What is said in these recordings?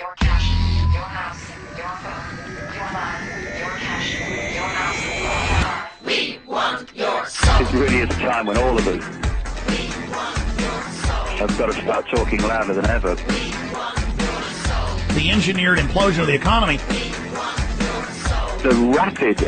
your cash, your house, your phone, your life, your cash, your house, your life. We want your soul. It really is a time when all of us have got to start talking louder than ever. The engineered implosion of the economy. The rapid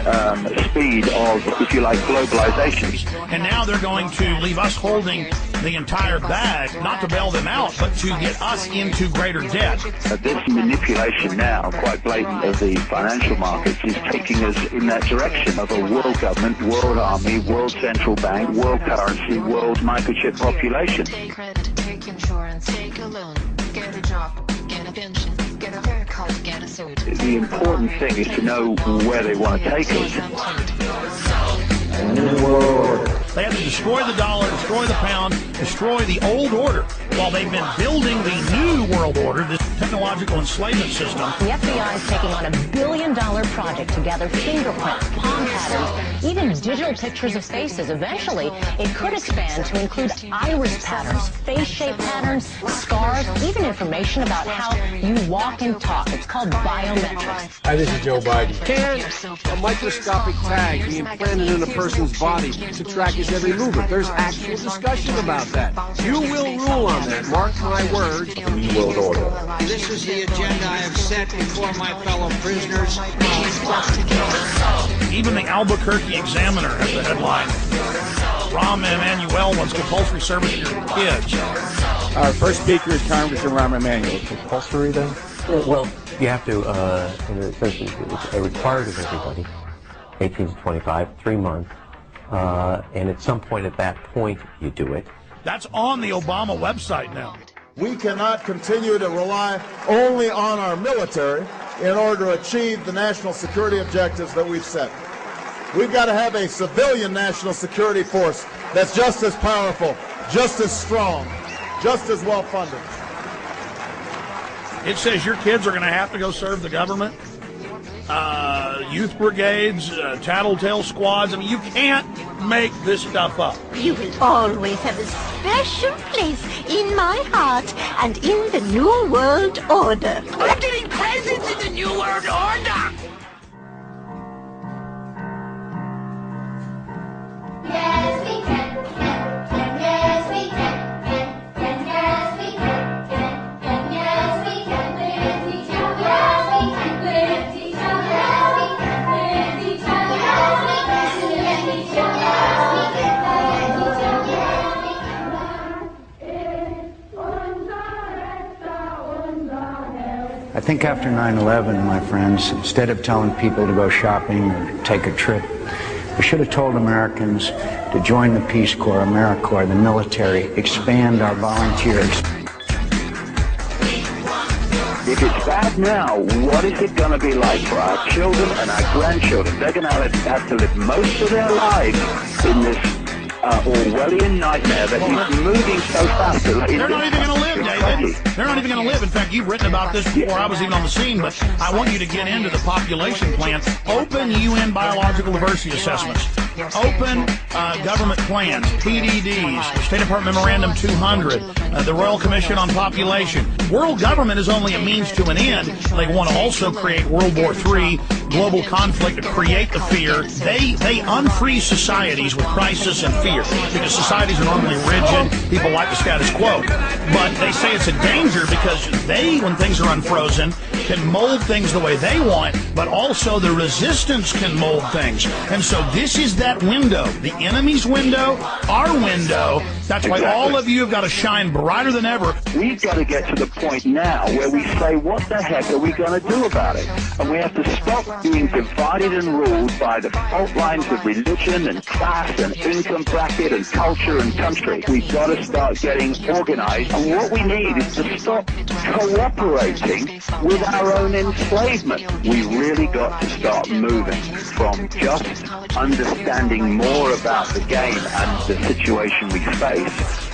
speed of, if you like, globalization. And now they're going to leave us holding the entire bag, not to bail them out, but to get us into greater debt. This manipulation now, quite blatant, of the financial markets is taking us in that direction of a world government, world army, world central bank, world currency, world microchip population. Take credit, take insurance, take a loan, get a job, get a pension, get a haircut, get a suit. The important thing is to know where they want to take us. They have to destroy the dollar, destroy the pound, destroy the old order, while they've been building the new world order, this technological enslavement system. The FBI is taking on $1 billion project to gather fingerprints, palm patterns, even digital pictures of faces. Eventually, it could expand to include iris patterns, face shape patterns, scars, even information about how you walk and talk. It's called biometrics. Hi, this is Joe Biden. Can a microscopic tag be implanted in a person's body to track his every movement? There's actual discussion about that. You will rule on that. Mark my words. The New World Order. This is the agenda I have set before my fellow prisoners. Even the Albuquerque Examiner has the headline, Rahm Emanuel wants compulsory service for your kids. Our first speaker is Congressman Rahm Emanuel. Compulsory then? Well, you have to, and it says it's required of everybody, 18 to 25, 3 months, and at some point at that point you do it. That's on the Obama website now. We cannot continue to rely only on our military in order to achieve the national security objectives that we've set. We've got to have a civilian national security force that's just as powerful, just as strong, just as well funded. It says your kids are going to have to go serve the government. Youth brigades, tattletale squads. I mean, you can't make this stuff up. You will always have a special place in my heart and in the New World Order. I'm getting presents in the New World Order! Yes, we can, yes, we can, yes, we can, yes, we can, with each other, yes, we can, with each other, yes, we can, with each other, yes, we can, with each other, yes, we can, with each other, I think after 9/11, my friends, instead of telling people to go shopping or take a trip, we should have told Americans to join the Peace Corps, AmeriCorps, the military, expand our volunteers. If it's bad now, what is it going to be like for our children and our grandchildren? They're going to have to live most of their lives in this Orwellian nightmare that is moving so fast. They're not even going to live, David. They're not even going to live. In fact, you've written about this before I was even on the scene, but I want you to get into the population plan. Open UN biological diversity assessments. Open government plans, PDDs, State Department Memorandum 200, the Royal Commission on Population. World government is only a means to an end. They want to also create World War III, global conflict, to create the fear. They unfreeze societies with crisis and fear because societies are normally rigid. People like the status quo. But they say it's a danger because they, when things are unfrozen, can mold things the way they want, but also the resistance can mold things. And so this is that window, the enemy's window, our window. That's why all of you have got to shine brighter than ever. We've got to get to the point now where we say, what the heck are we going to do about it? And we have to stop being divided and ruled by the fault lines of religion and class and income bracket and culture and country. We've got to start getting organized. And what we need is to stop cooperating with our own enslavement. We really got to start moving from just understanding more about the game and the situation we face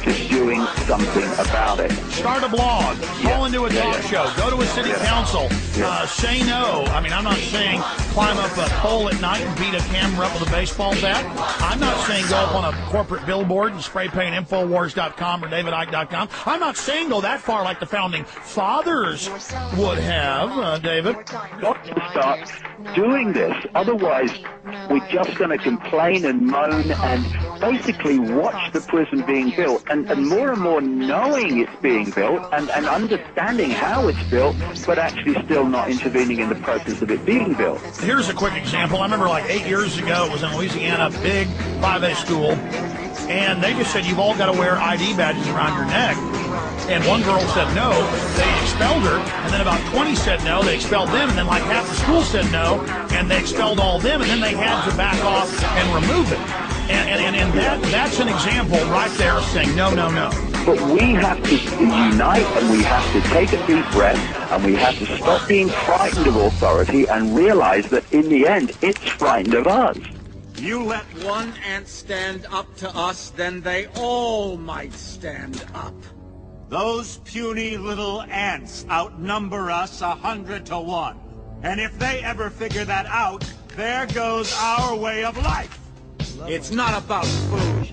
to doing something about it. Start a blog, call into a talk show, go to a city council, say no. I mean, I'm not saying climb up a pole at night and beat a camera up with a baseball bat. I'm not saying go up on a corporate billboard and spray paint Infowars.com or DavidIcke.com. I'm not saying go that far like the founding fathers would have, David. Got to start doing this. Otherwise, we're just going to complain and moan and basically watch the prison being built. And more knowing it's being built and understanding how it's built, but actually still not intervening in the process of it being built. Here's a quick example. I remember like 8 years ago, it was in Louisiana, big 5A school, and they just said you've all got to wear ID badges around your neck. And one girl said no, they expelled her, and then about 20 said no, they expelled them, and then like half the school said no, and they expelled all of them, and then they had to back off and remove it. And that's an example right there of saying no, no, no. But we have to unite, and we have to take a deep breath, and we have to stop being frightened of authority and realize that in the end, it's frightened of us. You let one ant stand up to us, then they all might stand up. Those puny little ants outnumber us 100 to 1. And if they ever figure that out, there goes our way of life. It's not about food.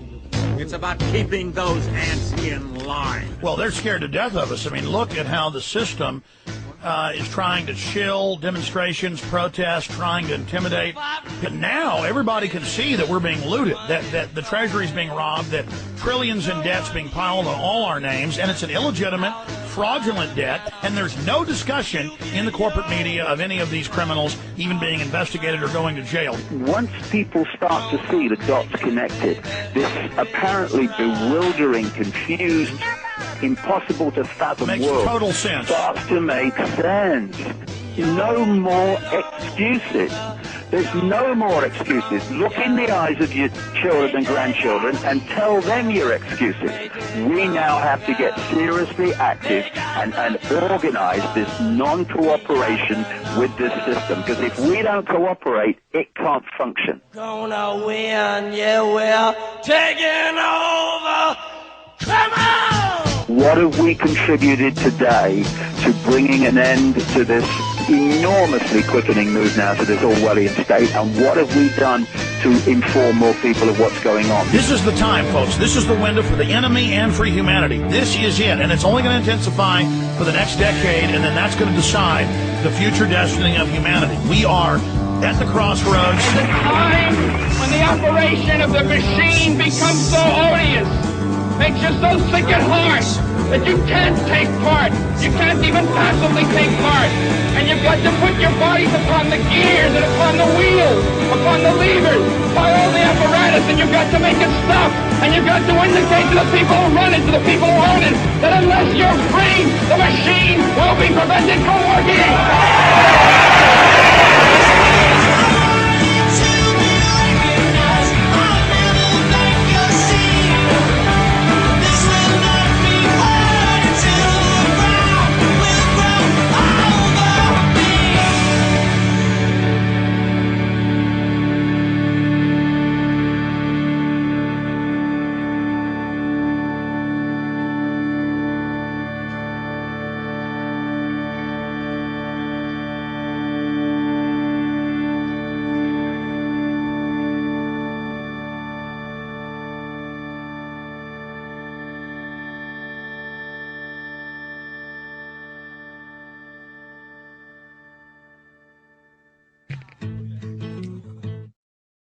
It's about keeping those ants in line. Well, they're scared to death of us. I mean, look at how the system is trying to chill demonstrations, protests, trying to intimidate. And now everybody can see that we're being looted, that the Treasury's being robbed, that trillions in debt's being piled on all our names, and it's an illegitimate, fraudulent debt, and there's no discussion in the corporate media of any of these criminals even being investigated or going to jail. Once people start to see the dots connected, this apparently bewildering, confused, impossible to fathom world total sense. Starts to make sense. No more excuses. There's no more excuses. Look in the eyes of your children and grandchildren and tell them your excuses. We now have to get seriously active and organize this non-cooperation with this system. Because if we don't cooperate, it can't function. Gonna win, yeah, we're taking over. Come on! What have we contributed today to bringing an end to this enormously quickening move now to this Orwellian state, and what have we done to inform more people of what's going on? This is the time, folks. This is the window for the enemy and for humanity. This is it, and it's only going to intensify for the next decade, and then that's going to decide the future destiny of humanity. We are at the crossroads. And the time when the operation of the machine becomes so odious, makes you so sick at heart that you can't take part. You can't even passively take part. And you've got to put your bodies upon the gears and upon the wheels, upon the levers, by all the apparatus, and you've got to make it stop. And you've got to indicate to the people who run it, to the people who own it, that unless you're free, the machine will be prevented from working.